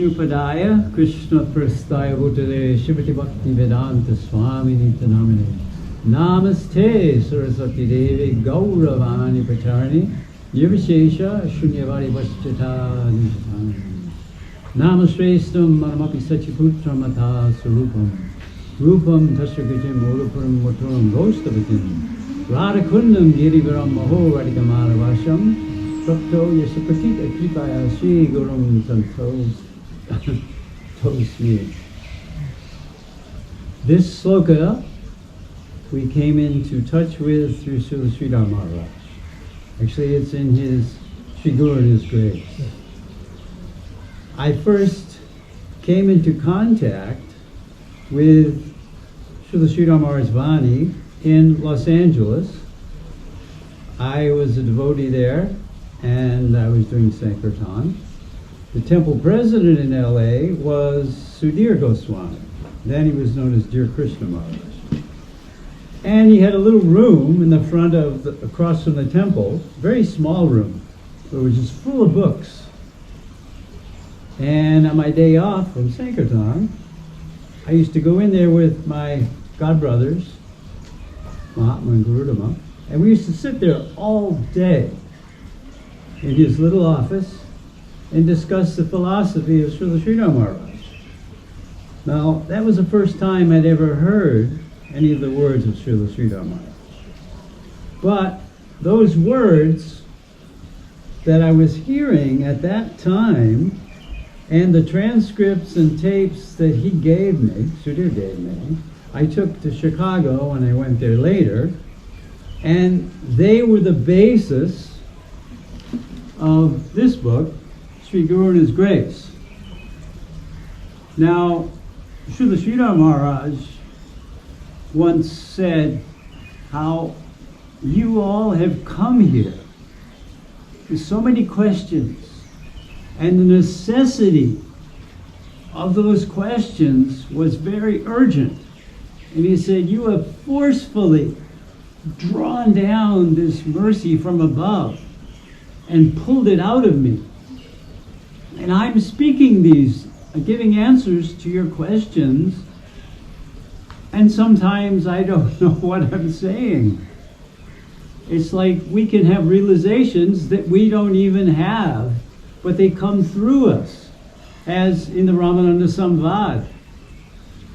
Vishnu Padaya, Krishna Prasthaya Bhutale, Shivati Bhakti Vedanta Swami Nitanamane. Namaste Saraswati Devi Gauravani Pacharni, Nirvishesha Shunyavadi Vaschata Nishatani. Namasrestam Manamapi Sachiputra Mata Sarupam, Rupam Tasrakajim Urapuram Moturam Gostavatim, Radhakundam Girivaram Maho Radhikamara Vasham, Prakto Yasapakita Kripaya Sri Gurum Santos Tosmi. This sloka we came into touch with through Sridhara Maharaja. Actually, it's in his Sri Guru and his grace. I first came into contact with Sridhar Maharaj's Vani in Los Angeles. I was a devotee there, and I was doing Sankirtan. The temple president in LA was Sudhir Goswami. Then he was known as Dear Krishna Maharaj. And he had a little room in the front of, across from the temple, very small room, it was just full of books. And on my day off from Sankirtan, I used to go in there with my godbrothers, Mahatma and Gurudama, and we used to sit there all day in his little office and discuss the philosophy of Sridhar Maharaj. Now, that was the first time I'd ever heard any of the words of Sridhar Maharaj. But those words that I was hearing at that time, and the transcripts and tapes that he gave me, Sudhir gave me, I took to Chicago and I went there later, and they were the basis of this book, Sri Guru and His Grace. Now, Sridhar Maharaj once said how you all have come here with so many questions, and the necessity of those questions was very urgent. And he said, you have forcefully drawn down this mercy from above and pulled it out of me. And I'm speaking these, giving answers to your questions, and sometimes I don't know what I'm saying. It's like we can have realizations that we don't even have, but they come through us, as in the Ramananda Samvad.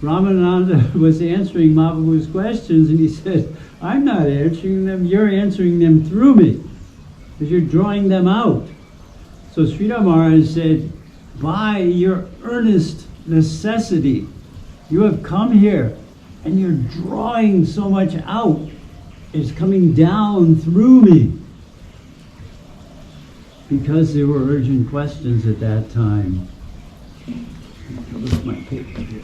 Ramananda was answering Mahaprabhu's questions, and he said, I'm not answering them, you're answering them through me, because you're drawing them out. So Sridhar Maharaj said, by your earnest necessity, you have come here, and you're drawing so much out. It's coming down through me. Because there were urgent questions at that time. I'll look at my paper here.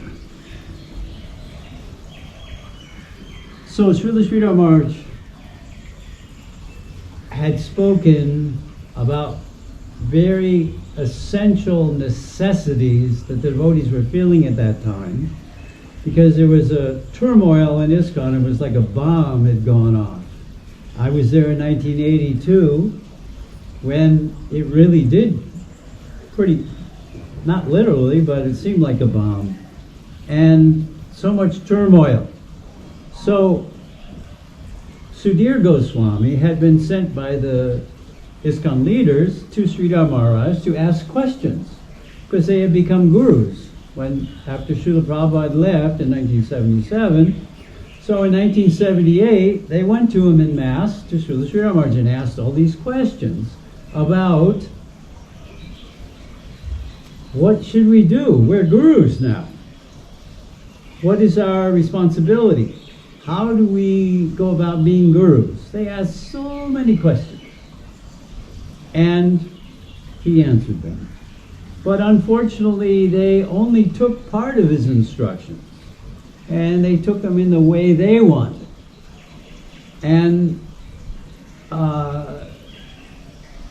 So Sridhar Maharaj had spoken about very essential necessities that the devotees were feeling at that time, because there was a turmoil in ISKCON. It was like a bomb had gone off. I was there in 1982 when it really did pretty, not literally, but it seemed like a bomb. And so much turmoil. So Sudhir Goswami had been sent by the ISKCON leaders to Sridhar Maharaj to ask questions, because they had become gurus when, after Srila Prabhupada left in 1977. So in 1978, they went to him en masse, to Sridhar Maharaj, and asked all these questions about what should we do? We're gurus now. What is our responsibility? How do we go about being gurus? They asked so many questions. And he answered them. But unfortunately, they only took part of his instructions. And they took them in the way they wanted. And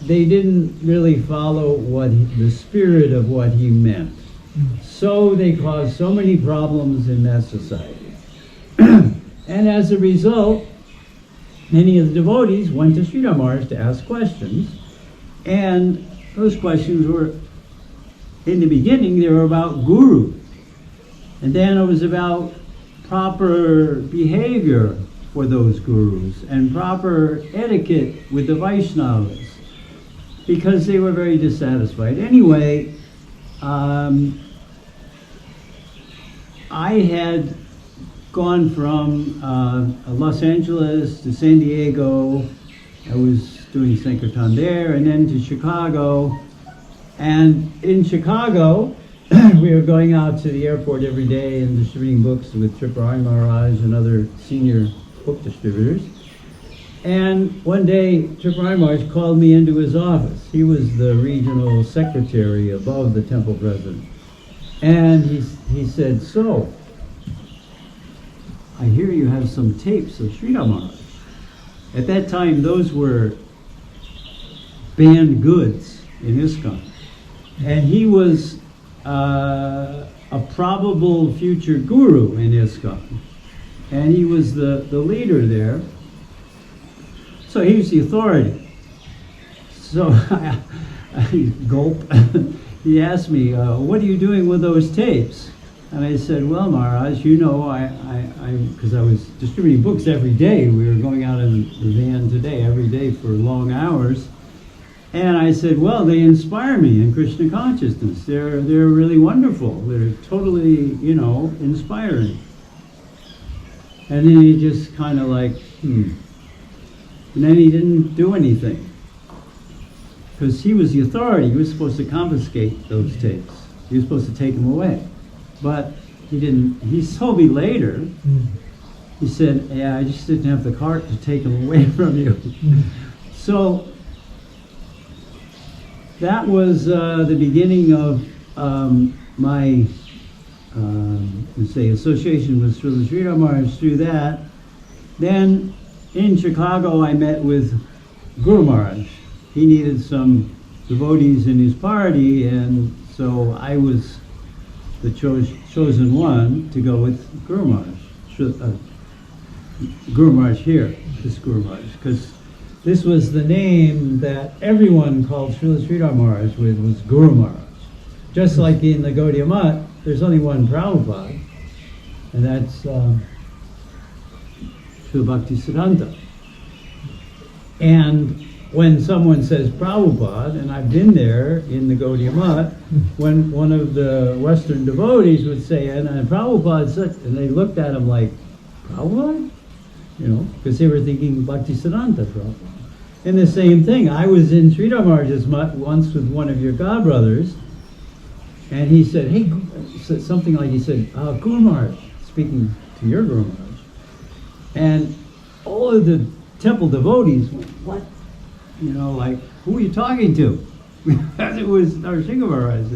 they didn't really follow the spirit of what he meant. So they caused so many problems in that society. And as a result, many of the devotees went to Sridhar Maharaj to ask questions. And those questions were in the beginning they were about guru, and then it was about proper behavior for those gurus and proper etiquette with the Vaisnavas, because they were very dissatisfied. Anyway, I had gone from Los Angeles to San Diego. I was doing Sankirtan there, and then to Chicago. And in Chicago, we were going out to the airport every day and distributing books with Sridhara Maharaj and other senior book distributors. And one day, Sridhar Maharaj called me into his office. He was the regional secretary above the temple president. And he said, "So, I hear you have some tapes of Sridhar Maharaj." At that time, those were banned goods in ISKCON. And he was a probable future guru in ISKCON. And he was the leader there. So he was the authority. So I gulp. He asked me, "What are you doing with those tapes?" And I said, "Well, Maharaj, you know, because I was distributing books every day. We were going out in the van today, every day for long hours. And I said, well, they inspire me in Krishna consciousness. They're really wonderful. They're totally, inspiring." And then he just kind of like, And then he didn't do anything. Because he was the authority. He was supposed to confiscate those tapes. He was supposed to take them away. But he didn't. He told me later, he said, "Yeah, I just didn't have the cart to take them away from you." So that was the beginning of my association with Srila Maharaj through that. Then in Chicago I met with Guru Maharaj. He needed some devotees in his party, and so I was the chosen one to go with Guru Maharaj. Guru Maharaj here, this Guru Maharaj, because this was the name that everyone called Sridhar Maharaj with, was Guru Maharaj. Just like in the Gaudiya Math, there's only one Prabhupada, and that's Srila Bhaktisiddhanta. And when someone says Prabhupada, and I've been there in the Gaudiya Math, when one of the Western devotees would say, and Prabhupada such, and they looked at him like, Prabhupada? Because they were thinking Bhaktisiddhanta Prabhupada. And the same thing, I was in Sridhar Maharaj's Math once with one of your godbrothers, and he said, hey, something like he said, Guru Maharaj, speaking to your Guru Maharaj. And all of the temple devotees went, what? Like, who are you talking to? Because it was Narasimha Maharaj.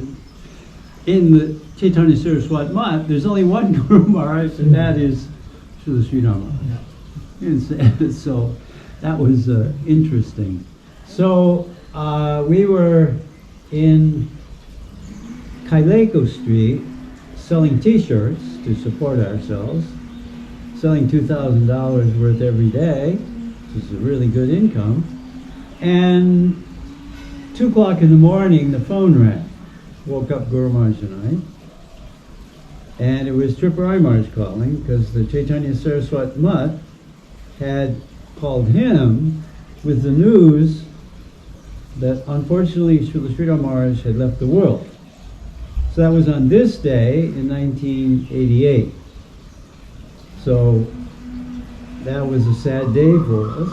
In the Chaitanya Saraswat Math, there's only one Guru Maharaj, and that is Srila Sridhar Maharaj. And so that was interesting. So we were in Kaileko Street selling t-shirts to support ourselves, selling $2,000 worth every day, which is a really good income. And 2 o'clock in the morning, the phone rang. Woke up Guru Maharaj and I. And it was Tripurari Maharaj calling, because the Chaitanya Saraswat Mutt had called him with the news that unfortunately Srila Sridhar Maharaj had left the world. So that was on this day in 1988. So that was a sad day for us.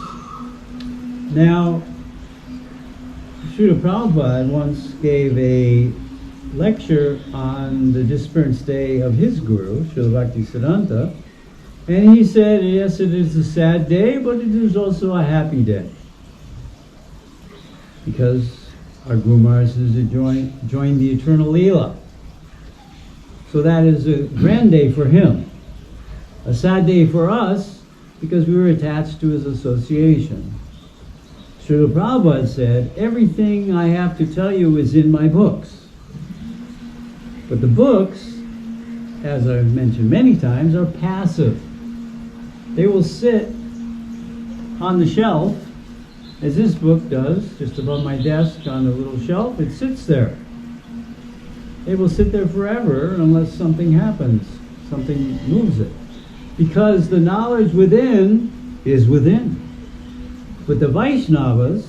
Now, Srila Prabhupada once gave a lecture on the disappearance day of his guru, Srila Bhaktisiddhanta, and he said, yes, it is a sad day, but it is also a happy day. Because our Guru Maharaj has joined the eternal Leela. So that is a grand day for him. A sad day for us, because we were attached to his association. Srila Prabhupada said, everything I have to tell you is in my books. But the books, as I've mentioned many times, are passive. They will sit on the shelf, as this book does, just above my desk on a little shelf. It sits there. It will sit there forever unless something happens, something moves it. Because the knowledge within is within. But the Vaisnavas,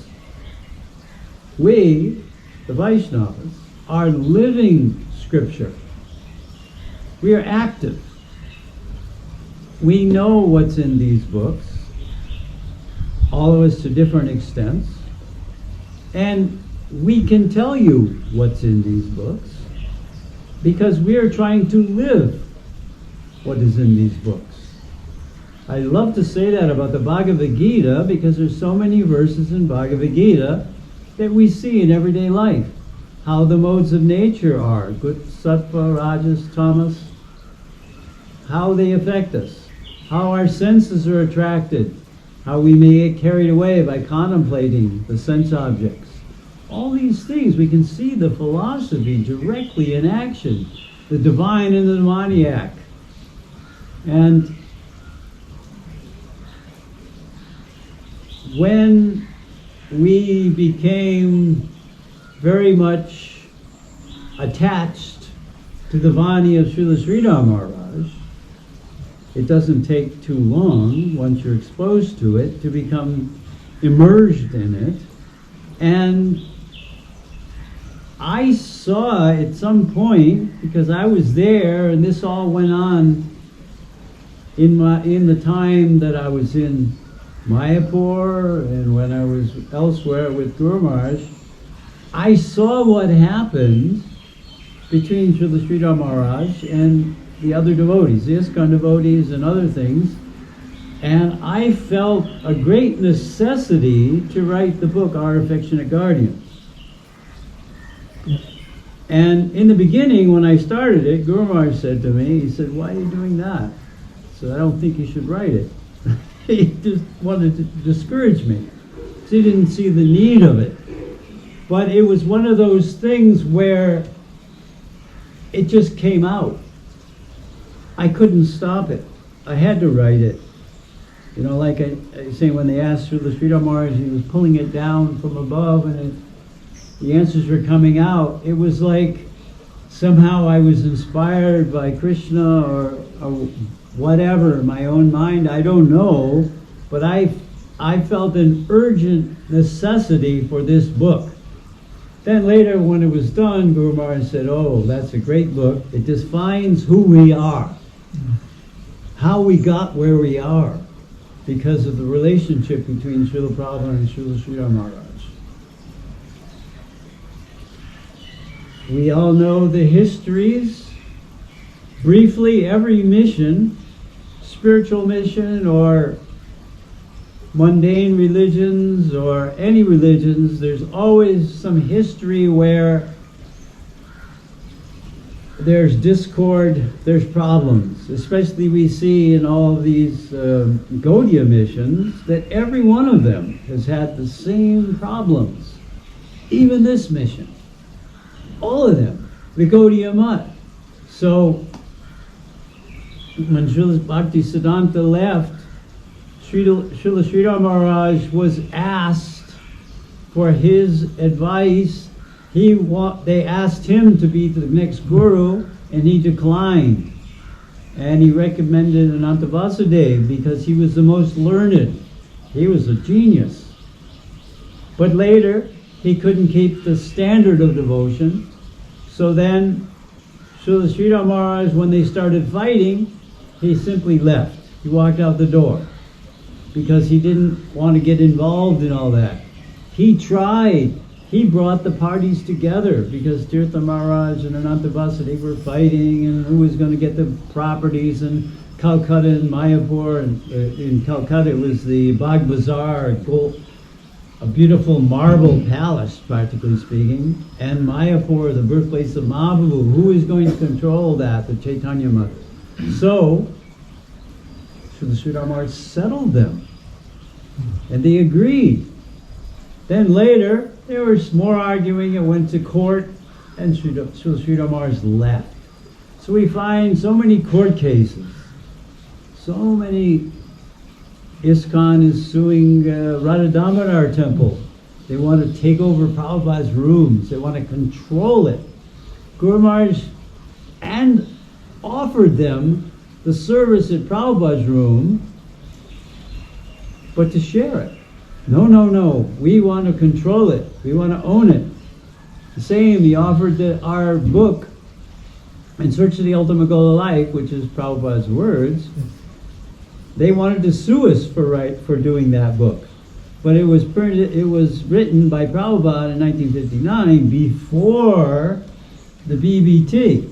we, the Vaisnavas, are living scripture. We are active. We know what's in these books, all of us to different extents, and we can tell you what's in these books because we are trying to live what is in these books. I love to say that about the Bhagavad Gita because there's so many verses in Bhagavad Gita that we see in everyday life. How the modes of nature are, good, sattva, rajas, tamas, how they affect us, how our senses are attracted, how we may get carried away by contemplating the sense objects. All these things, we can see the philosophy directly in action, the divine and the demoniac. And when we became very much attached to the Vani of Srila Sridhara Maharaj, it doesn't take too long, once you're exposed to it, to become immersed in it. And I saw at some point, because I was there, and this all went on in the time that I was in Mayapur and when I was elsewhere with Guru Maharaj, I saw what happened between Srila Sridhar Maharaj and the other devotees, the ISKCON devotees and other things, and I felt a great necessity to write the book, Our Affectionate Guardians. And in the beginning, when I started it, Guru Maharaj said to me, he said, "Why are you doing that?" I said, "I don't think you should write it." He just wanted to discourage me. He didn't see the need of it. But it was one of those things where it just came out. I couldn't stop it. I had to write it. You know, like I say, when they asked Srila Sridhar Maharaj, he was pulling it down from above and the answers were coming out. It was like somehow I was inspired by Krishna or whatever, my own mind, I don't know, but I felt an urgent necessity for this book. Then later when it was done, Guru Maharaj said, "Oh, that's a great book. It defines who we are, how we got where we are, because of the relationship between Srila Prabhupada and Srila Sridhar Maharaj." We all know the histories. Briefly, every mission, spiritual mission or mundane religions or any religions, there's always some history where there's discord, there's problems. Especially we see in all of these Gaudiya missions that every one of them has had the same problems. Even this mission, all of them, the Gaudiya Math. So when Srila Bhaktisiddhanta left, Srila Sridhar Maharaj was asked for his advice. They asked him to be the next guru, and he declined. And he recommended Ananta Vasudev because he was the most learned. He was a genius. But later, he couldn't keep the standard of devotion. So then, Srila Sridhar Maharaj, when they started fighting, he simply left. He walked out the door because he didn't want to get involved in all that. He tried. He brought the parties together because Tirtha Maharaj and Ananta Vasudev were fighting and who was going to get the properties in Calcutta and Mayapur. And in Calcutta it was the Bagh Bazaar, a beautiful marble palace, practically speaking, and Mayapur, the birthplace of Mahaprabhu. Who is going to control that? The Chaitanya Mother. So, Srila Sridhar Maharaj settled them, and they agreed. Then later, there was more arguing, it went to court, and Srila Sridhar Maharaj left. So we find so many court cases, so many. ISKCON is suing Radha Damodar temple. They want to take over Prabhupada's rooms. They want to control it. Guru Maharaj and offered them the service at Prabhupada's room, but to share it. No, no, no. We want to control it. We want to own it. The same, he offered our book, In Search of the Ultimate Goal of Life, which is Prabhupada's words. They wanted to sue us for doing that book. But it was written by Prabhupada in 1959 before the BBT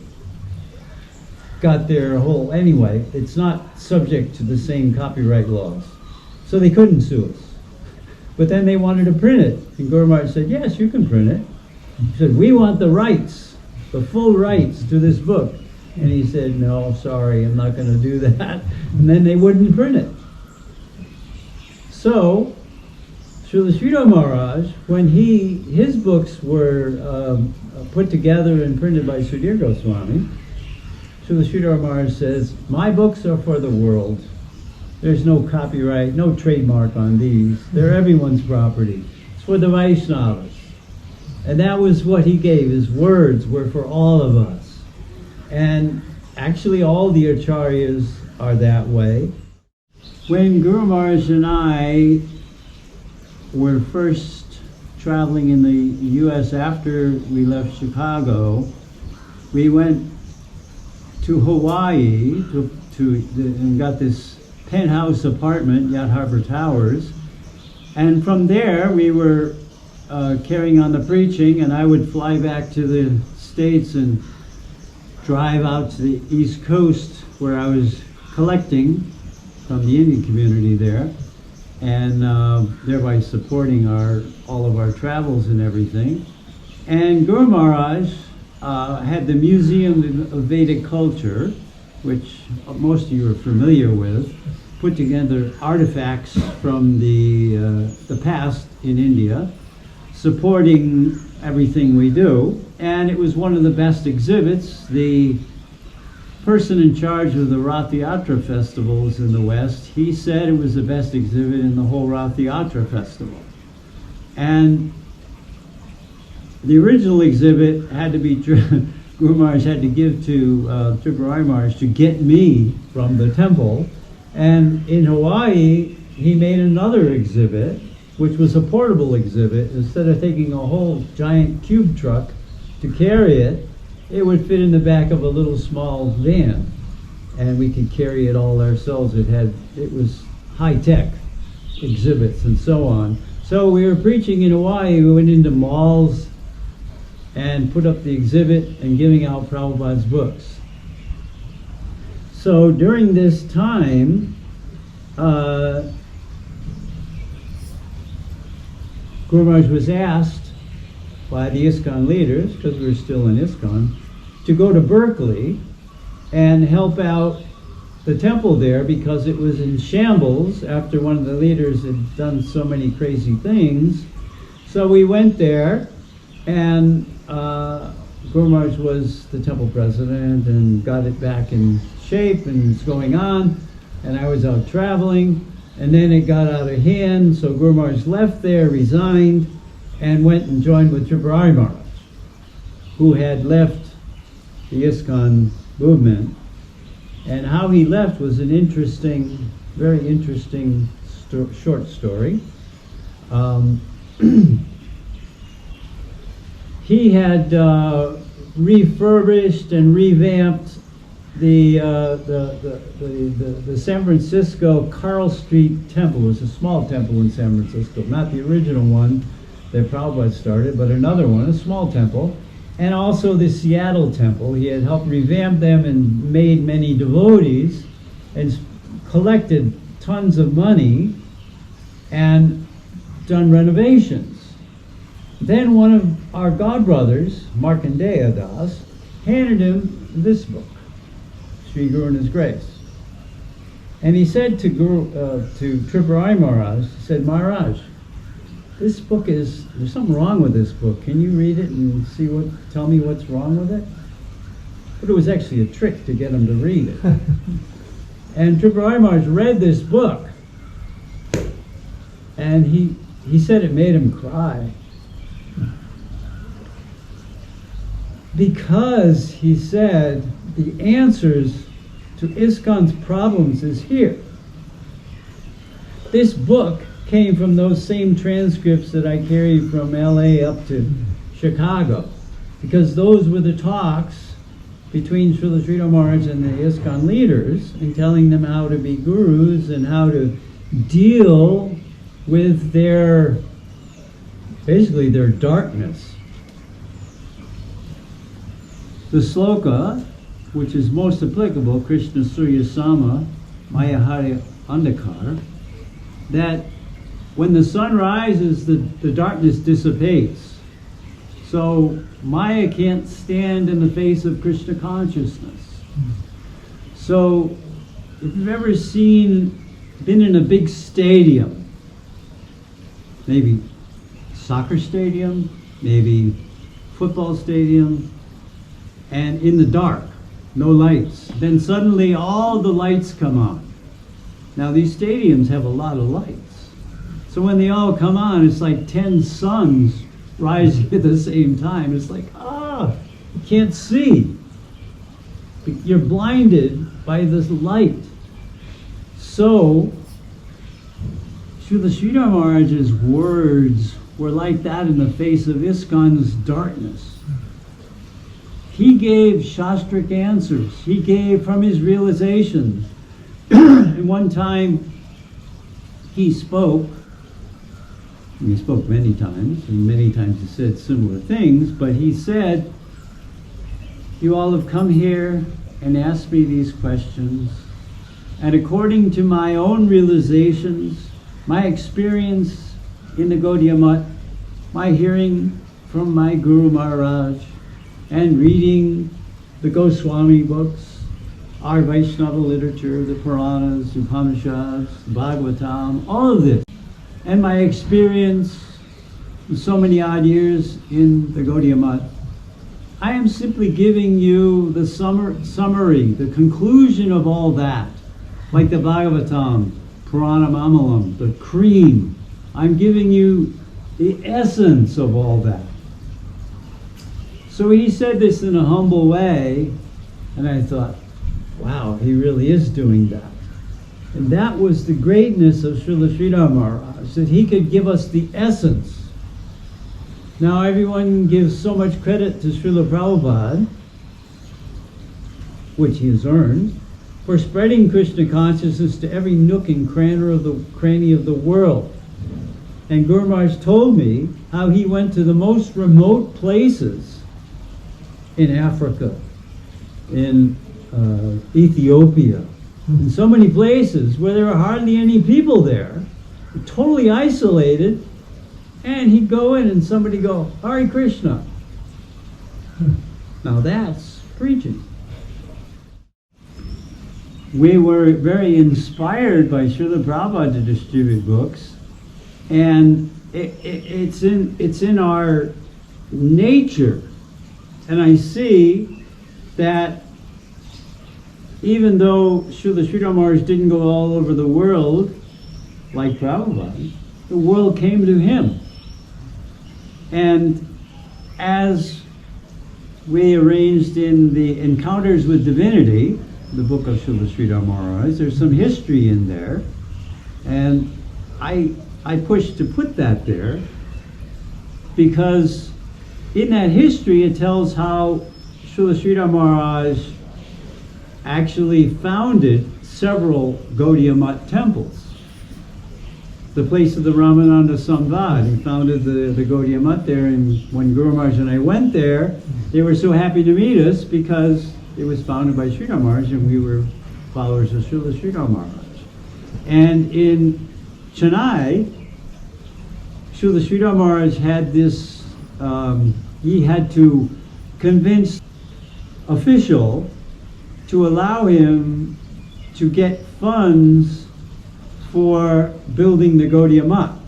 got their whole, anyway, it's not subject to the same copyright laws. So they couldn't sue us. But then they wanted to print it. And Guru Maharaj said, yes, you can print it. He said, we want the rights, the full rights to this book. And he said, no, sorry, I'm not going to do that. And then they wouldn't print it. So, Sridhara Maharaj, when his books were put together and printed by Sridhar Goswami, Sridhara Maharaj says, my books are for the world. There's no copyright, no trademark on these. They're everyone's property. It's for the Vaisnavas. And that was what he gave. His words were for all of us. And actually all the acharyas are that way. When Guru Maharaj and I were first traveling in the U.S. after we left Chicago, we went to Hawaii and got this penthouse apartment, Yacht Harbor Towers. And from there we were carrying on the preaching, and I would fly back to the States and drive out to the East Coast where I was collecting from the Indian community there, and thereby supporting all of our travels and everything. And Guru Maharaj had the Museum of Vedic Culture, which most of you are familiar with, put together artifacts from the past in India, supporting everything we do. And it was one of the best exhibits. The person in charge of the Rath Yatra festivals in the West, he said it was the best exhibit in the whole Rath Yatra festival. And the original exhibit had to be, Guru Maharaj had to give to Tripurari Maharaj to get me from the temple. And in Hawaii, he made another exhibit, which was a portable exhibit. Instead of taking a whole giant cube truck to carry it, it would fit in the back of a little small van, and we could carry it all ourselves. It was high-tech exhibits and so on. So we were preaching in Hawaii. We went into malls and put up the exhibit and giving out Prabhupada's books. So during this time, Guru Maharaj was asked by the ISKCON leaders, because we were still in ISKCON, to go to Berkeley and help out the temple there, because it was in shambles after one of the leaders had done so many crazy things. So we went there, and Guru Maharaj was the temple president and got it back in shape, and it's going on, and I was out traveling, and then it got out of hand. So Guru Maharaj left there, resigned, and went and joined with Tripurari Maharaj, who had left the ISKCON movement. And how he left was an interesting, very interesting short story. He had refurbished and revamped the San Francisco Carl Street Temple. It was a small temple in San Francisco, not the original one that Prabhupada started, but another one, a small temple. And also the Seattle temple. He had helped revamp them and made many devotees and collected tons of money and done renovations. Then one of our godbrothers, Markandeya Das, handed him this book, Sri Guru and His Grace. And he said to Tripurari Maharaj, he said, Maharaj, this book there's something wrong with this book. Can you read it and tell me what's wrong with it? But it was actually a trick to get him to read it. And Tripurari Maharaj read this book, and he said it made him cry. because he said the answers to ISKCON's problems is here. This book came from those same transcripts that I carried from LA up to Chicago, because those were the talks between Sridhar Maharaj and the ISKCON leaders, and telling them how to be gurus and how to deal with basically their darkness. The sloka, which is most applicable, Krishna Surya Sama, Maya Hari Andhakar, that when the sun rises, the darkness dissipates. So Maya can't stand in the face of Krishna consciousness. So if you've ever been in a big stadium, maybe soccer stadium, maybe football stadium, and in the dark, no lights, then suddenly all the lights come on. Now these stadiums have a lot of lights. So when they all come on, it's like 10 suns rising at the same time. It's like, you can't see. You're blinded by this light. So, Sridhar Maharaj's words were like that in the face of ISKCON's darkness. He gave Shastric answers. He gave from his realizations. And one time he spoke many times, and many times he said similar things, but he said, you all have come here and asked me these questions, and according to my own realizations, my experience in the Gaudiya Math, my hearing from my Guru Maharaj, and reading the Goswami books, our Vaisnava literature, the Puranas, the Upanishads, the Bhagavatam, all of this, and my experience in so many odd years in the Gaudiya Math, I am simply giving you the summary, the conclusion of all that, like the Bhagavatam, Puranam Amalam, the cream. I'm giving you the essence of all that. So he said this in a humble way, and I thought, wow, he really is doing that. And that was the greatness of Sridhar Maharaj, that he could give us the essence. Now everyone gives so much credit to Srila Prabhupada, which he has earned, for spreading Krishna consciousness to every nook and cranny of the world. And Guru Maharaj told me how he went to the most remote places in Africa, in Ethiopia, in so many places where there were hardly any people there, totally isolated, and he'd go in and somebody go, Hare Krishna. Now that's preaching. We were very inspired by Srila Prabhupada to distribute books, and it's in our nature. And I see that even though Sridhar Maharaj didn't go all over the world like Prabhupada, the world came to him. And as we arranged in the Encounters with Divinity, the book of Sridhar Maharaj, there's some history in there, and I pushed to put that there because in that history it tells how Sridhar Maharaj actually founded several Gaudiya Math temples. The place of the Ramananda Samvad, he founded the Gaudiya Math there, and when Guru Maharaj and I went there, they were so happy to meet us because it was founded by Sridhar Maharaj and we were followers of Sridhar Maharaj. And in Chennai, Sridhar Maharaj had this, he had to convince official to allow him to get funds for building the Gaudiya Math.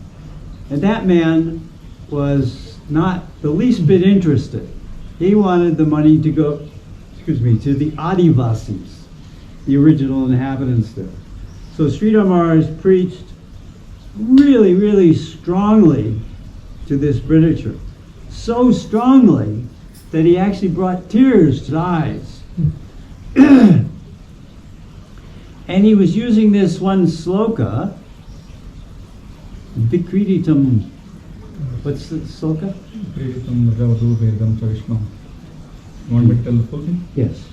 And that man was not the least bit interested. He wanted the money to go, to the Adivasis, the original inhabitants there. So Sridhar Maharaj preached really, really strongly to this Britisher. So strongly that he actually brought tears to his eyes. And he was using this one sloka, Vikriditam. What's the sloka? Vikriditam Vajavadu Vedam cha Vishnu. You want me to tell the full thing? Yes.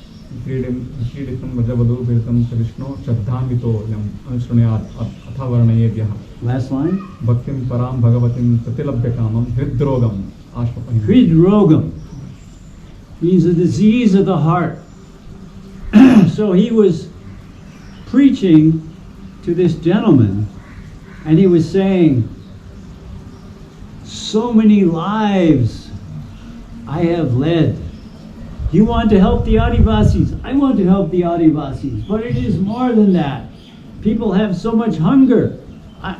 Vikriditam Vajavadu Vedam cha Vishnu Chaddhamito yam anushrunayat athavarnayebhyah. Last line. Bhaktim param bhagavatim pratilabhyakamam hridrogam ashpapahim. Hridrogam means a disease of the heart. So he was preaching to this gentleman, and he was saying, so many lives I have led. You want to help the Adivasis? I want to help the Adivasis. But it is more than that. People have so much hunger.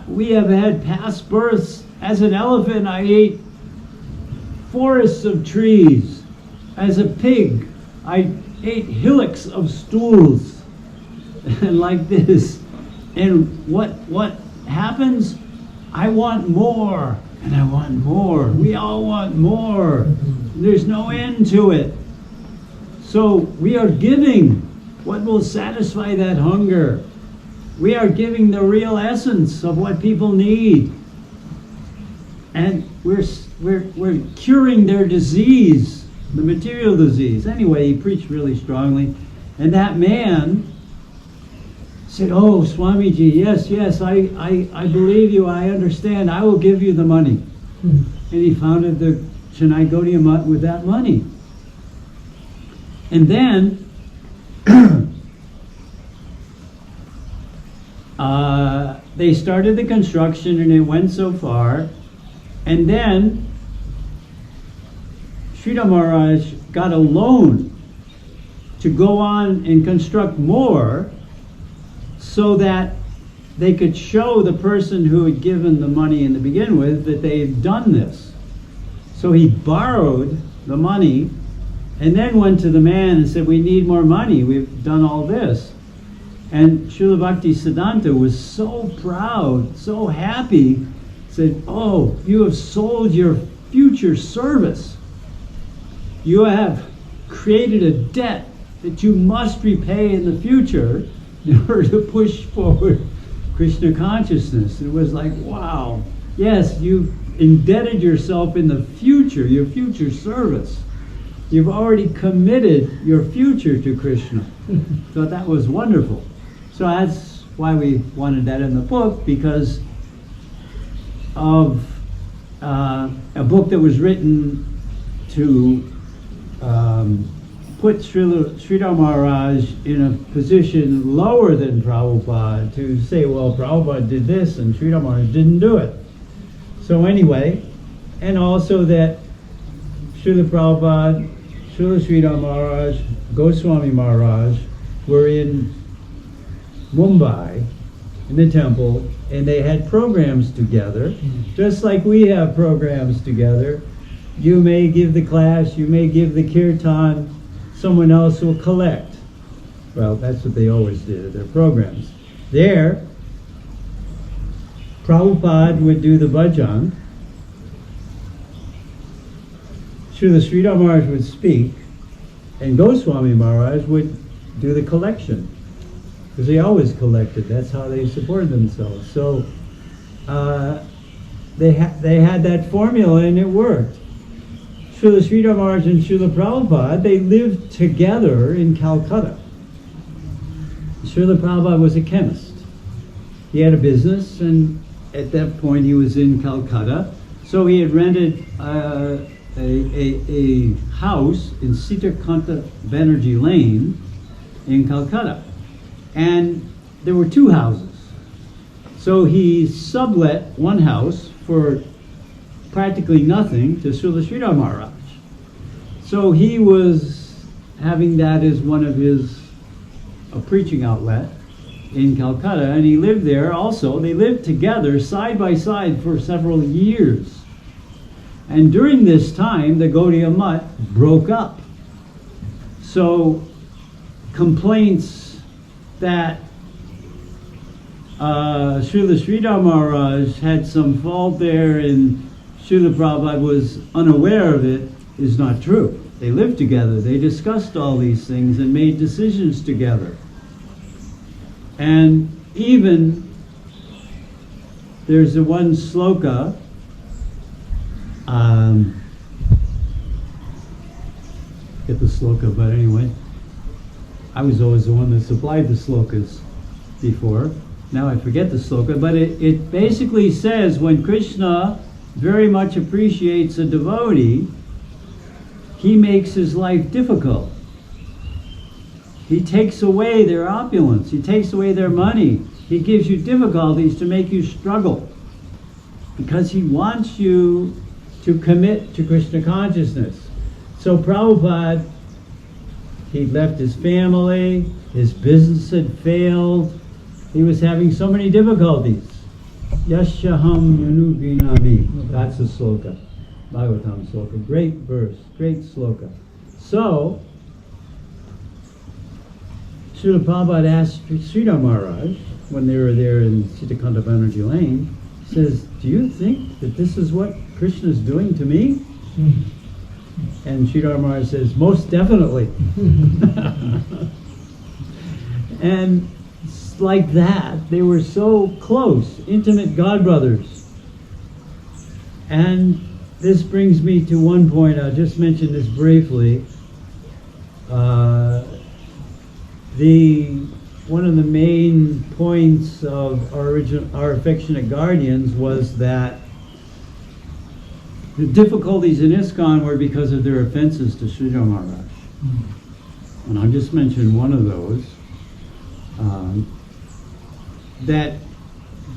We have had past births. As an elephant, I ate forests of trees. As a pig, I ate hillocks of stools. And like this. And what happens? I want more. And I want more. We all want more. There's no end to it. So we are giving what will satisfy that hunger. We are giving the real essence of what people need. And we're curing their disease, the material disease. Anyway, he preached really strongly. And that man said, oh, Swamiji, yes, I believe you, I understand, I will give you the money. And he founded the Chennai Gaudiya Mutt with that money. And then they started the construction, and it went so far. And then Sridhar Maharaj got a loan to go on and construct more, so that they could show the person who had given the money in the begin with that they had done this. So he borrowed the money and then went to the man and said, we need more money, we've done all this. And Srila Bhakti Siddhanta was so proud, so happy, said, oh, you have sold your future service. You have created a debt that you must repay in the future in order to push forward Krishna consciousness. It was like, wow, yes, you've indebted yourself in the future, your future service. You've already committed your future to Krishna. So that was wonderful. So that's why we wanted that in the book, because of a book that was written to put Sridhar Maharaj in a position lower than Prabhupada, to say, well, Prabhupada did this and Sridhar Maharaj didn't do it. So anyway, and also that Srila Prabhupada, Srila Sridhar Maharaj, Goswami Maharaj were in Mumbai, in the temple, and they had programs together, just like we have programs together. You may give the class, you may give the kirtan, someone else will collect. Well, that's what they always did at their programs. There, Prabhupada would do the bhajan, Srila Sridhar Maharaj would speak, and Goswami Maharaj would do the collection. Because they always collected, that's how they supported themselves. So they had that formula and it worked. Srila Sridhar Maharaj and Srila Prabhupada, they lived together in Calcutta. Srila Prabhupada was a chemist. He had a business, and at that point he was in Calcutta. So he had rented a house in Sitakanta Banerjee Lane in Calcutta. And there were two houses. So he sublet one house for practically nothing to Srila Sridhar Maharaj. So he was having that as one of his preaching outlet in Calcutta, and he lived there also. They lived together side by side for several years. And during this time, the Gaudiya Mutt broke up. So complaints that Srila Sridhar Maharaj had some fault there and Srila Prabhupada was unaware of it is not true. They lived together. They discussed all these things and made decisions together. And even there's the one sloka, get the sloka, but anyway, I was always the one that supplied the slokas before. Now I forget the sloka, but it basically says when Krishna very much appreciates a devotee, he makes his life difficult. He takes away their opulence. He takes away their money. He gives you difficulties to make you struggle because he wants you to commit to Krishna consciousness. So Prabhupada, he left his family, his business had failed, he was having so many difficulties. Yashaham Yanuginami. That's the sloka. Bhagavatam sloka. Great verse, great sloka. So, Srila Prabhupada asked Sridhar Maharaj, when they were there in Sitakanta Banerjee Lane, he says, do you think that this is what Krishna is doing to me? And Sridhar Maharaj says, most definitely. And like that, they were so close, intimate godbrothers. And this brings me to one point, I'll just mention this briefly. One of the main points of our affectionate guardians was that the difficulties in ISKCON were because of their offenses to Sridhar Maharaj. And I'll just mention one of those. That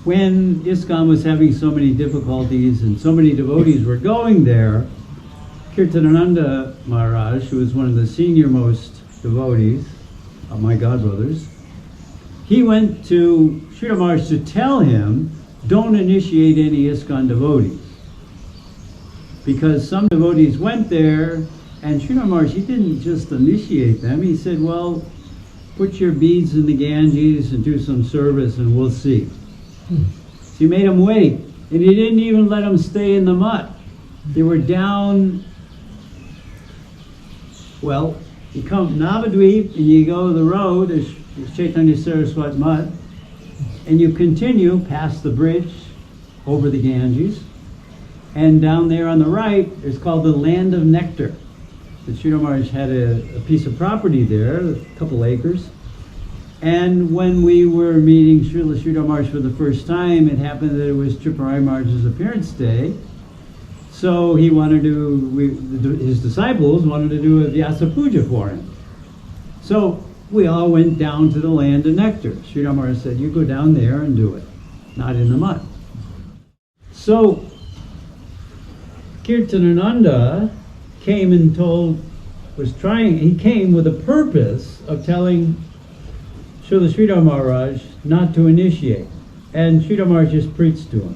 when ISKCON was having so many difficulties and so many devotees were going there, Kirtanananda Maharaj, who was one of the senior most devotees of my godbrothers, he went to Sridhar Maharaj to tell him, don't initiate any ISKCON devotees. Because some devotees went there, and Sridhar Maharaj, he didn't just initiate them, he said, well, put your beads in the Ganges and do some service and we'll see. So he made them wait, and he didn't even let them stay in the mud. They were down, well, you come Navadweep and you go the road, there's Chaitanya Saraswat mud, and you continue past the bridge over the Ganges, and down there on the right is called the Land of Nectar. The Sridhar Maharaj had a piece of property there, a couple acres. And when we were meeting Srila Maharaj for the first time, it happened that it was Tripurai Maharaj's appearance day. So he wanted to, his disciples wanted to do a Vyasa Puja for him. So we all went down to the Land of Nectar. Sridhar Maharaj said, you go down there and do it, not in the mud. So Kirtanananda came and he came with a purpose of telling Srila Sridhar Maharaj not to initiate. And Sridhar Maharaj just preached to him.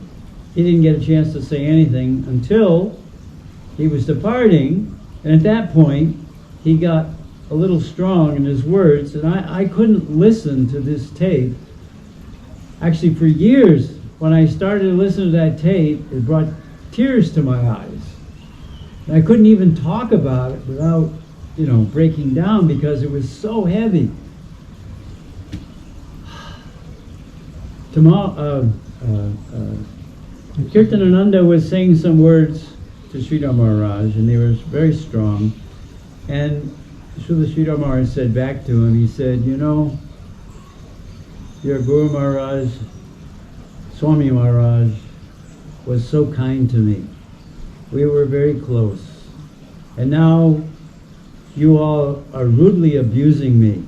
He didn't get a chance to say anything until he was departing, and at that point he got a little strong in his words, and I couldn't listen to this tape. Actually, for years, when I started to listen to that tape, it brought tears to my eyes. And I couldn't even talk about it without, breaking down because it was so heavy. Kirtanananda was saying some words to Sridhar Maharaj, and they were very strong. And Sridhar Maharaj said back to him, he said, your Guru Maharaj, Swami Maharaj, was so kind to me. We were very close. And now you all are rudely abusing me.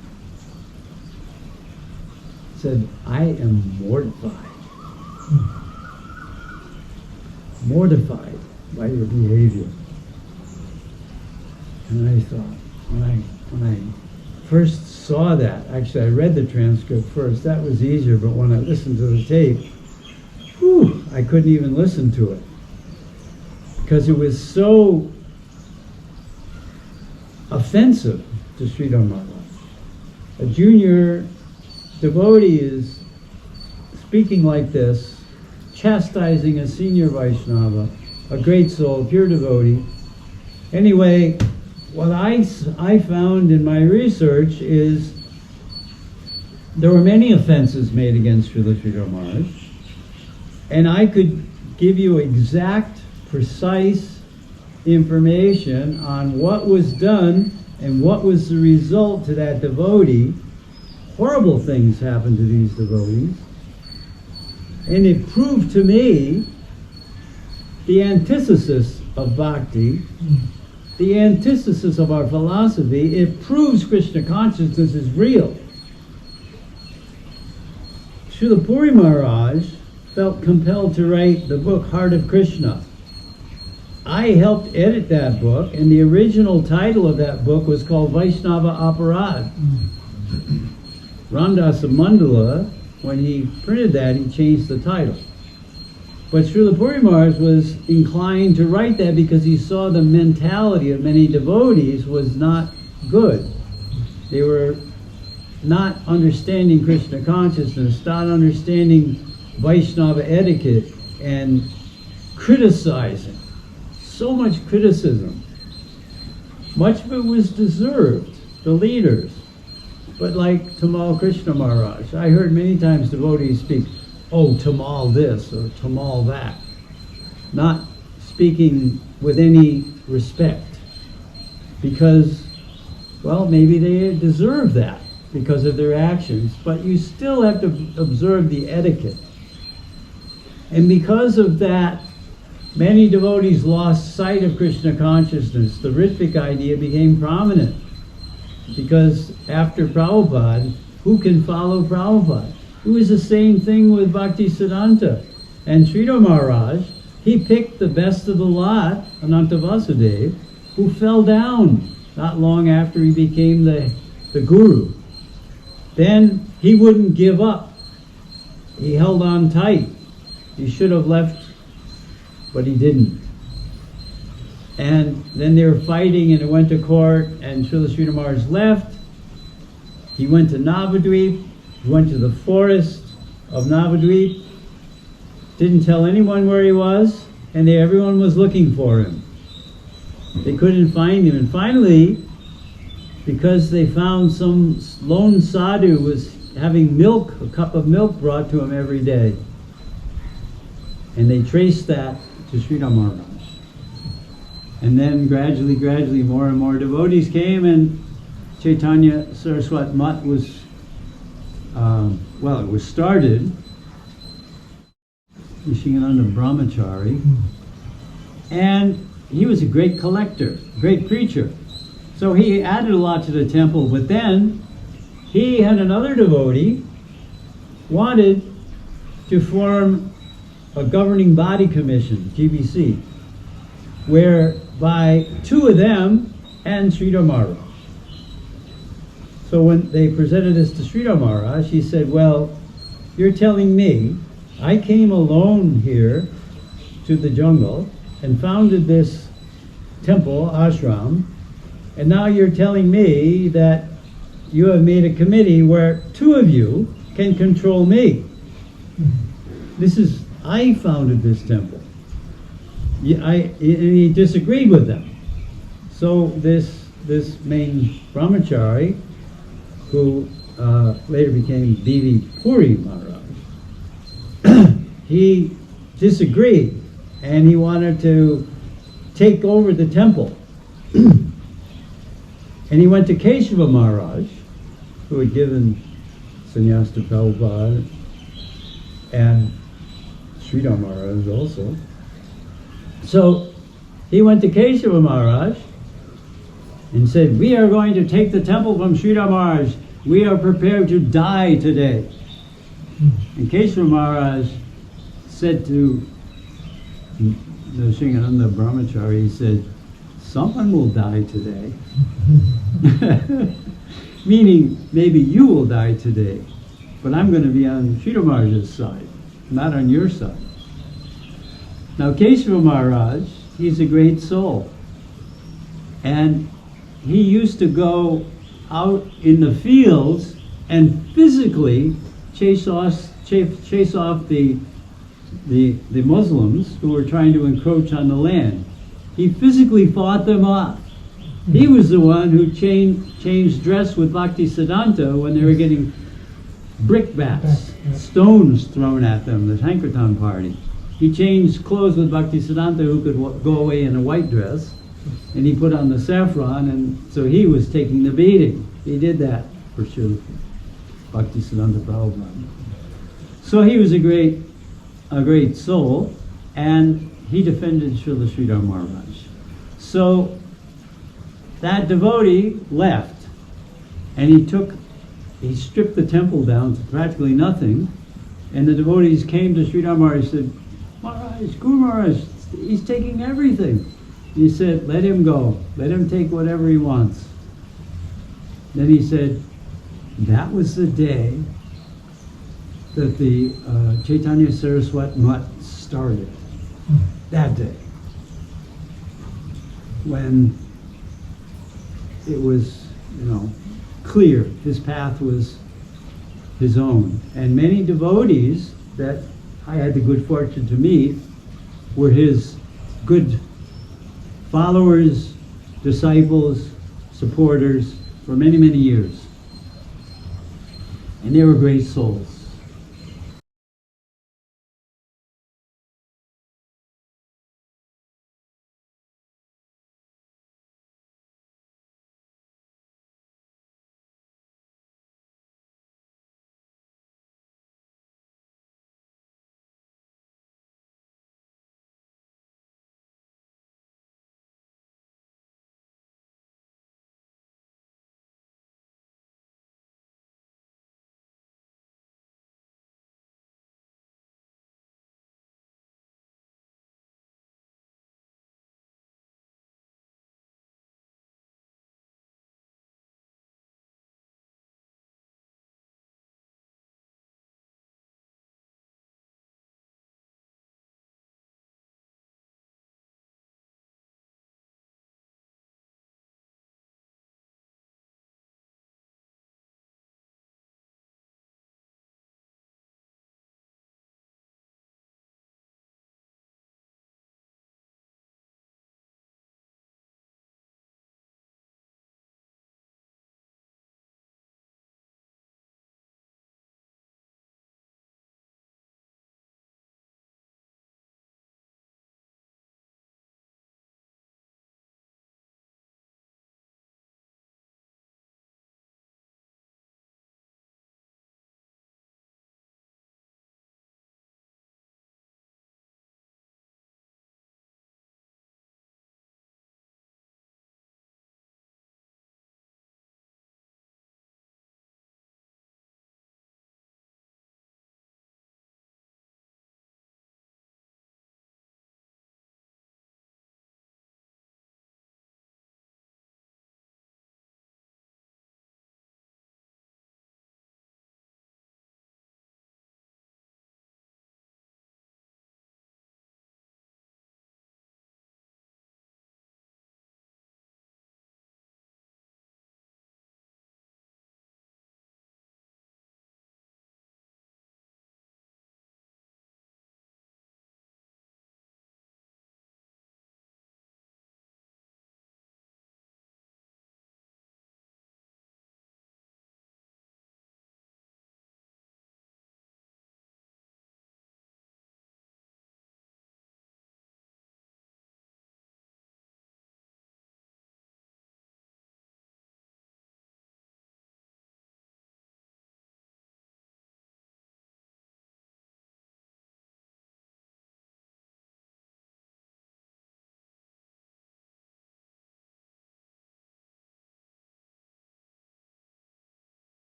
He said, I am mortified. Mortified by your behavior. And I thought, when I first saw that, actually I read the transcript first, that was easier, but when I listened to the tape, I couldn't even listen to it. Because it was so offensive to Sridhar Maharaj. A junior devotee is speaking like this, chastising a senior Vaisnava, a great soul, pure devotee. Anyway, what I found in my research is there were many offenses made against Srila Maharaj, and I could give you exact, precise information on what was done and what was the result to that devotee. Horrible things happened to these devotees, and it proved to me the antithesis of bhakti, the antithesis of our philosophy. It proves Krishna consciousness is real. Srila Puri Maharaj felt compelled to write the book Heart of Krishna. I helped edit that book, and the original title of that book was called Vaisnava Aparad. Ramdasa Mandala, when he printed that, he changed the title. But Srila Puri Maharaj was inclined to write that because he saw the mentality of many devotees was not good. They were not understanding Krishna consciousness, not understanding Vaishnava etiquette, and criticizing. So much criticism. Much of it was deserved, the leaders. But like Tamal Krishna Maharaj, I heard many times devotees speak, oh, Tamal this or Tamal that, not speaking with any respect, because, well, maybe they deserve that because of their actions, but you still have to observe the etiquette. And because of that, many devotees lost sight of Krishna consciousness. The Ritvik idea became prominent, because after Prabhupada, who can follow Prabhupada? It was the same thing with Bhaktisiddhanta. And Sridhar Maharaj, he picked the best of the lot, Ananta Vasudeva, who fell down not long after he became the guru. Then he wouldn't give up. He held on tight. He should have left, but he didn't. And then they were fighting, and it went to court, and Srila Sridhar Maharaj left. He went to Navadvip. He went to the forest of Navadvip. Didn't tell anyone where he was, and everyone was looking for him. They couldn't find him. And finally, because they found some lone sadhu was having milk, a cup of milk brought to him every day. And they traced that to Sridhar Maharaj. And then gradually, more and more devotees came, and Chaitanya Saraswat Mutt was, it was started, Nishingananda Brahmachari, and he was a great collector, great preacher. So he added a lot to the temple, but then he had another devotee wanted to form a governing body commission, GBC, whereby two of them and Sridhar Maharaj. So when they presented this to Sridhar Maharaj, he said, well, you're telling me I came alone here to the jungle and founded this temple, ashram, and now you're telling me that you have made a committee where two of you can control me. I founded this temple. And he disagreed with them. So this main brahmachari, who later became Devi Puri Maharaj, he disagreed, and he wanted to take over the temple. And he went to Keshava Maharaj, who had given sannyas to Prabhupada, and Sridhar Maharaj also. So he went to Keshava Maharaj and said, we are going to take the temple from Sridhar Maharaj. We are prepared to die today. And Keshava Maharaj said to the Nishingananda Brahmachari, he said, someone will die today. Meaning, maybe you will die today, but I'm going to be on Sridhar Maharaj's side, not on your side. Now, Keshava Maharaj, he's a great soul. And he used to go out in the fields and physically chase off the Muslims who were trying to encroach on the land. He physically fought them off. He was the one who changed dress with Bhaktisiddhanta when they were getting brickbats, stones thrown at them, the Sankirtan party. He changed clothes with Bhaktisiddhanta, who could go away in a white dress, and he put on the saffron, and so he was taking the beating. He did that for Srila Bhaktisiddhanta Prabhupada. So he was a great soul, and he defended Srila Sridhar Maharaj. So that devotee left, and he stripped the temple down to practically nothing, and the devotees came to Sridhar Maharaj and said, Maharaj, Guru Maharaj, he's taking everything. He said, let him go. Let him take whatever he wants. Then he said, that was the day that the Chaitanya Saraswat Mutt started. That day. When it was, clear his path was his own. And many devotees that I had the good fortune to meet were his good followers, disciples, supporters for many, many years. And they were great souls.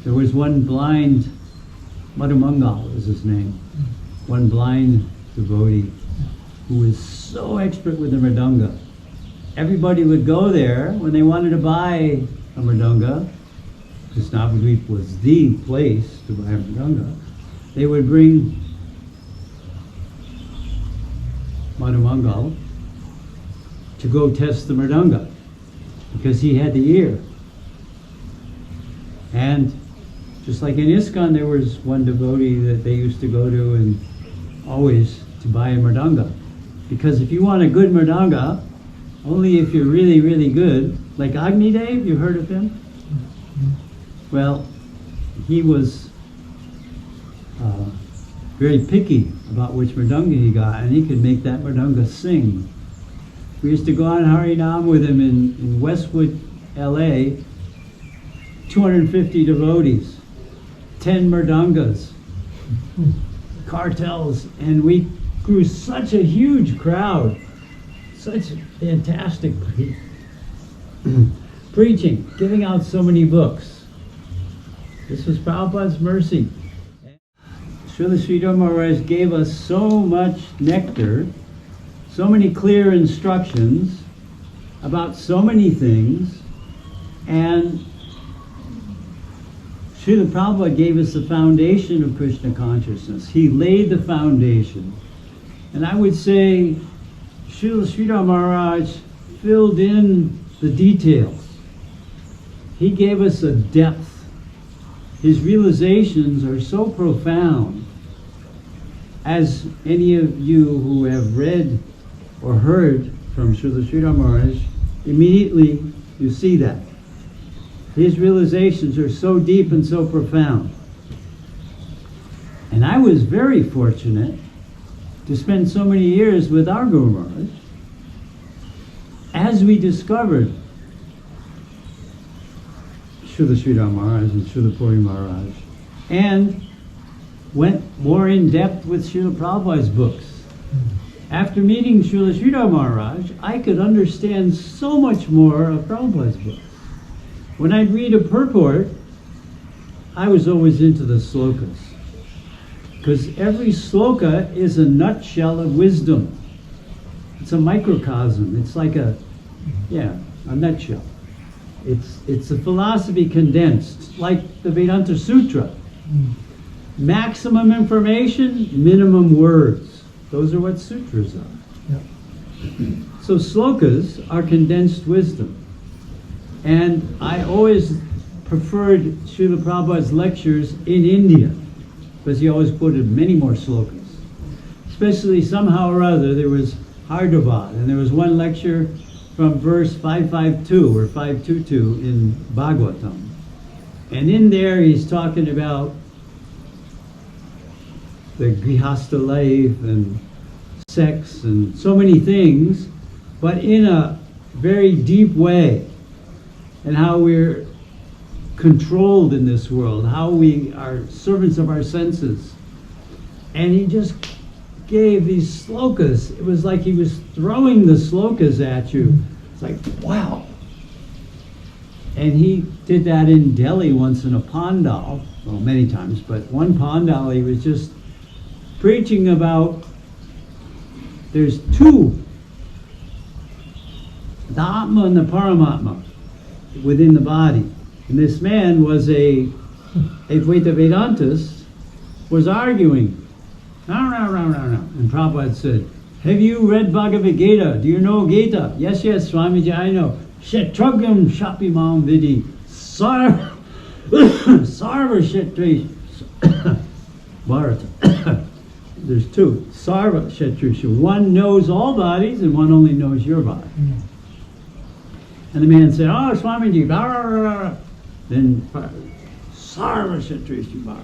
There was one blind, Madhumangal is his name, one blind devotee who was so expert with the mridanga. everybody would go there when they wanted to buy a mridanga, because Navadvip was the place to buy a mridanga. They would bring Madhumangal to go test the mridanga, because he had the ear. And just like in ISKCON, there was one devotee that they used to go to and always to buy a mridanga. Because if you want a good mridanga, only if you're really, really good, like Agnidev, you heard of him? Well, he was very picky about which mridanga he got, and he could make that mridanga sing. We used to go on Harinam with him in Westwood, LA, 250 devotees, 10 mridangas, cartels, and we grew such a huge crowd, such fantastic preaching, giving out so many books. This was Prabhupada's mercy. Srila Sridhar Maharaj gave us so much nectar, so many clear instructions about so many things, and Srila Prabhupada gave us the foundation of Krishna consciousness. He laid the foundation. And I would say Srila Sridhar Maharaj filled in the details. He gave us a depth. His realizations are so profound. As any of you who have read or heard from Srila Sridhar Maharaj, immediately you see that. His realizations are so deep and so profound. And I was very fortunate to spend so many years with our Guru Maharaj as we discovered Srila Sridhar Maharaj and Srila Puri Maharaj, and went more in depth with Srila Prabhupada's books. After meeting Srila Sridhar Maharaj, I could understand so much more of Prabhupada's books. When I'd read a purport, I was always into the slokas, because every sloka is a nutshell of wisdom. It's a microcosm. It's like a nutshell. It's a philosophy condensed, like the Vedanta Sutra. Maximum information, minimum words. Those are what sutras are. Yeah. So slokas are condensed wisdom. And I always preferred Srila Prabhupada's lectures in India, because he always quoted many more slokas. Especially somehow or other, there was Hardavad, and there was one lecture from verse 552 or 522 in Bhagavatam. And in there he's talking about the grihastha life and sex and so many things, but in a very deep way, and how we're controlled in this world, how we are servants of our senses. And he just gave these slokas. It was like he was throwing the slokas at you. It's like, wow. And he did that in Delhi once in a pandal, well, many times, but one pandal he was just preaching about there's two, the Atma and the Paramatma within the body. And this man was a Advaita Vedantist, was arguing. No. And Prabhupada said, have you read Bhagavad Gita? Do you know Gita? Yes, Swamiji, I know. Kshetragam Shapimam Vidi. Sarva Kshetri. Bharata. There's two. Sarva Kshetrisha. One knows all bodies and one only knows your body. And the man said, oh, Swamiji, blah, blah, blah, blah. Then Sarva Kshetrisha Bharata.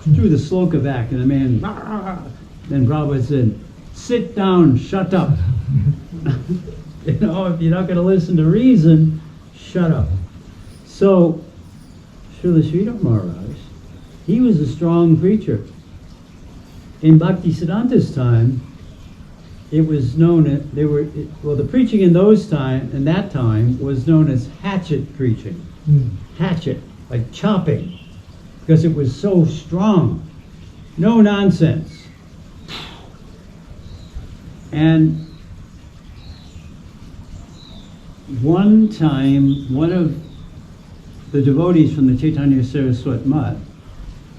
He threw the sloka back, and the man, blah, blah, blah. Then Prabhupada said, sit down, shut up. You know, if you're not going to listen to reason, shut up. So, Srila Sridhar Maharaj, he was a strong preacher. In Bhaktisiddhanta's time, it was known that the preaching in that time was known as hatchet preaching. Hatchet, like chopping, because it was so strong. No nonsense. And one time, one of the devotees from the Chaitanya Saraswat Mutt,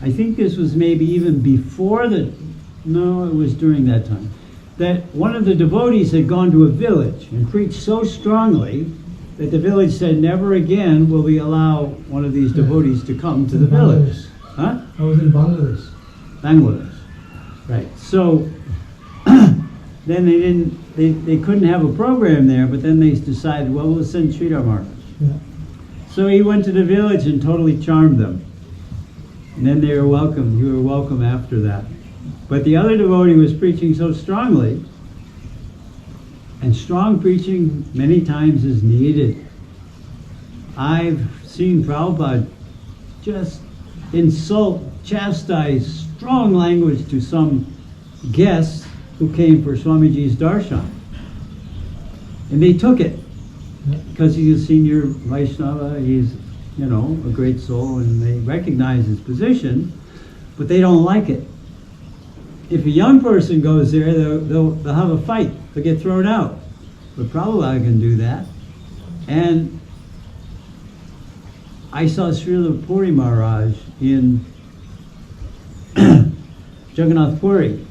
I think this was maybe even before no, it was during that time, that one of the devotees had gone to a village and preached so strongly that the village said, never again will we allow one of these devotees to come to the village. Huh? I was in Bangladesh. Bangladesh. Right. So then they couldn't have a program there, but then they decided, well, we'll send Sridhar Maharaj. Yeah. So he went to the village and totally charmed them. And then they were welcome. You were welcome after that. But the other devotee was preaching so strongly, and strong preaching many times is needed. I've seen Prabhupada just insult, chastise, strong language to some guests who came for Swamiji's darshan. And they took it, because he's a senior Vaisnava, he's, a great soul, and they recognize his position, but they don't like it. If a young person goes there, they'll have a fight. They'll get thrown out. But Prabhupada can do that. And I saw Srila Puri Maharaj in Jagannath Puri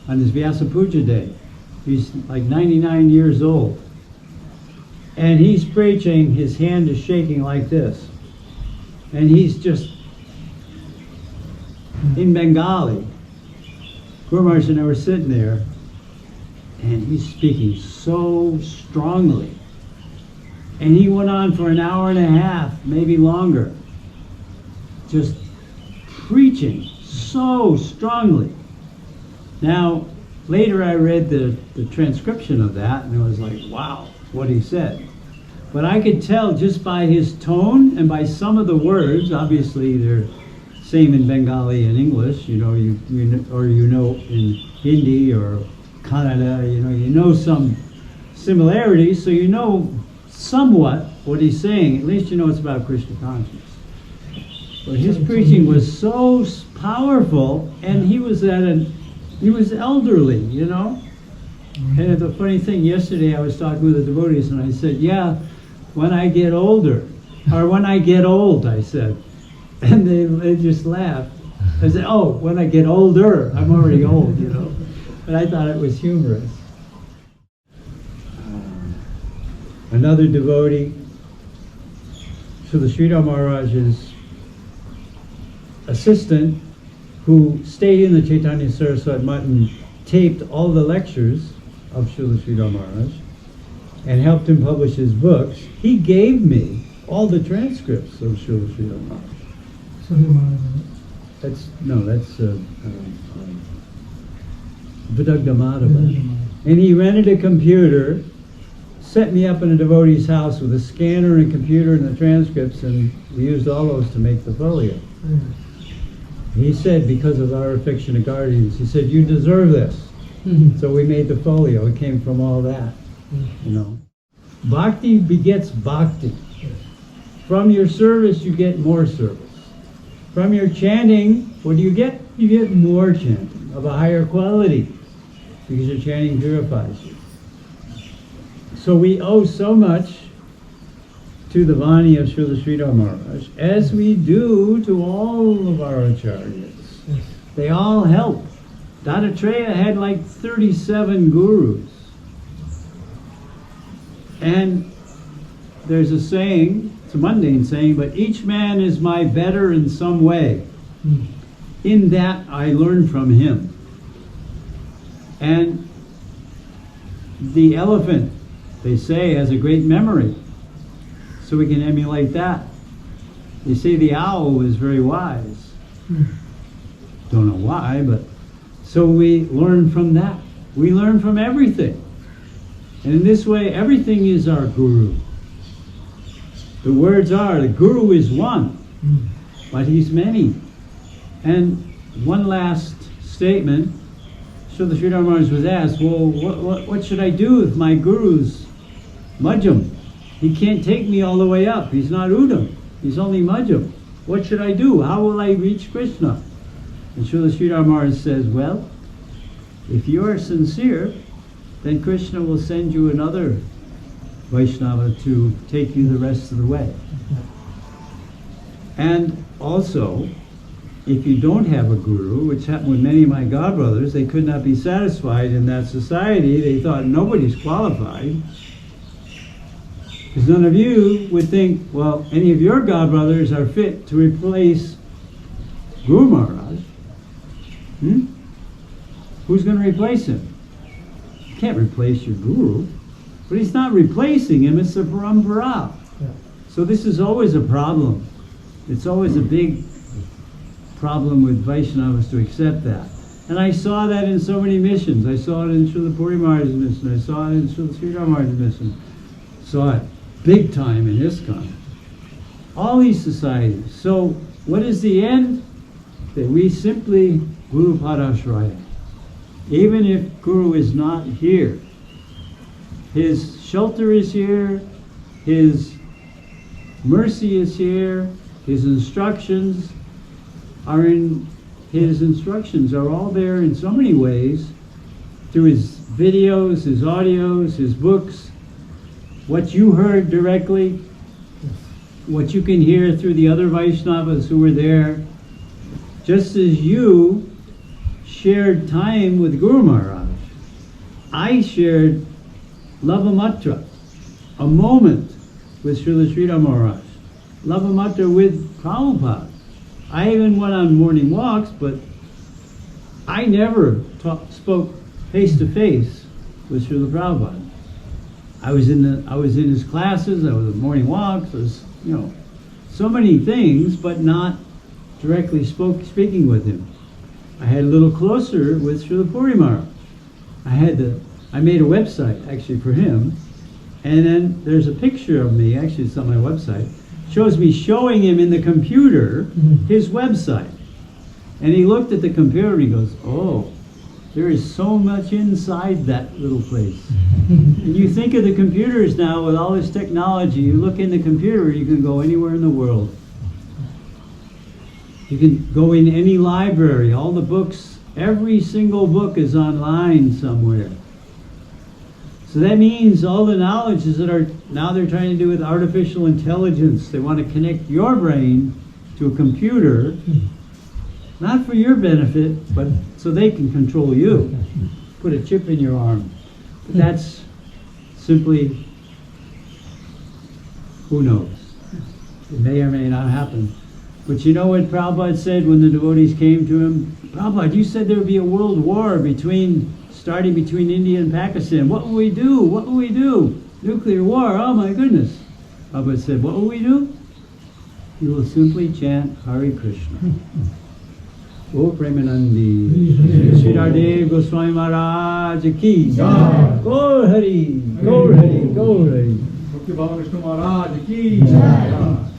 on his Vyasa Puja day. He's like 99 years old. And he's preaching, his hand is shaking like this. And he's just in Bengali. Guru Maharaj and I were sitting there, and he's speaking so strongly. And he went on for an hour and a half, maybe longer, just preaching so strongly. Now, later I read the transcription of that, and it was like, wow, what he said. But I could tell just by his tone and by some of the words, obviously they're same in Bengali and English, you know in Hindi or Kannada, you know some similarities, so you know somewhat what he's saying. At least you know it's about Krishna consciousness. But his preaching was so powerful, and he was elderly, And the funny thing, yesterday I was talking with the devotees, and I said, yeah, when I get older, or when I get old, I said. And they just laughed. I said, oh, when I get older, I'm already old, But I thought it was humorous. Another devotee, Srila Sridhar Maharaj's assistant, who stayed in the Chaitanya Saraswat Mutt and taped all the lectures of Srila Sridhar Maharaj and helped him publish his books, he gave me all the transcripts of Srila Sridhar Maharaj. That's Vidagdha Madhava. And he rented a computer, set me up in a devotee's house with a scanner and a computer and the transcripts, and we used all those to make the folio. He said, because of our affectionate guardians, he said, you deserve this. So we made the folio. It came from all that, Bhakti begets bhakti. From your service, you get more service. From your chanting, what do you get? You get more chanting of a higher quality, because your chanting purifies you. So we owe so much to the Vani of Srila Sridhar Maharaj, as we do to all of our acharyas. They all help. Dattatreya had like 37 gurus. And there's a saying, it's a mundane saying, but each man is my better in some way. In that I learn from him. And the elephant, they say, has a great memory. So we can emulate that. They say the owl is very wise. Don't know why, but so we learn from that. We learn from everything. And in this way, everything is our guru. The words are, the guru is one, but he's many. And one last statement, Srila Sridhar Maharaj was asked, well, what should I do if my guru's Majjham? He can't take me all the way up. He's not Udam. He's only Majjham. What should I do? How will I reach Krishna? And Srila Sridhar Maharaj says, well, if you are sincere, then Krishna will send you another Vaisnava to take you the rest of the way. And also, if you don't have a guru, which happened with many of my godbrothers, they could not be satisfied in that society. They thought nobody's qualified. Because none of you would think, well, any of your godbrothers are fit to replace Guru Maharaj. Who's going to replace him? You can't replace your guru. But he's not replacing him, it's a parampara. Yeah. So this is always a problem. It's always a big problem with Vaishnavas to accept that. And I saw that in so many missions. I saw it in Srila Puri Maharaj's mission. I saw it in Srila Sridhara Maharaja's mission. Saw it big time in ISKCON. All these societies. So what is the end? That we simply Guru Padashraya. Even if Guru is not here, his shelter is here, his mercy is here, his instructions are all there in so many ways, through his videos, his audios, his books, what you heard directly, what you can hear through the other Vaishnavas who were there, just as you shared time with Guru Maharaj. I shared Lavamatra, a moment with Srila Sridhar Maharaj, Lavamatra with Prabhupada. I even went on morning walks, but I never spoke face to face with Srila Prabhupada. I was in his classes, I was at morning walks, I was, so many things, but not directly speaking with him. I had a little closer with Srila Puri Maharaj. I made a website actually for him, and then there's a picture of me, actually it's on my website, shows me showing him in the computer his website. And he looked at the computer and he goes, oh, there is so much inside that little place. And you think of the computers now with all this technology, you look in the computer, you can go anywhere in the world. You can go in any library, all the books, every single book is online somewhere. So that means all the knowledges that are, now they're trying to do with artificial intelligence. They want to connect your brain to a computer, not for your benefit, but so they can control you. Put a chip in your arm. But that's simply, who knows? It may or may not happen. But you know what Prabhupada said when the devotees came to him? Prabhupada, you said there would be a world war starting between India and Pakistan. What will we do? What will we do? Nuclear war, oh my goodness. Prabhupada said, what will we do? We will simply chant Hare Krishna. O Premanandi, Sridhar Goswami Maharaj ki jai. Gaur Hari, Gaur Hari, Gaur Hari. Bhakti Bhava Vishnu Maharaj ki jai.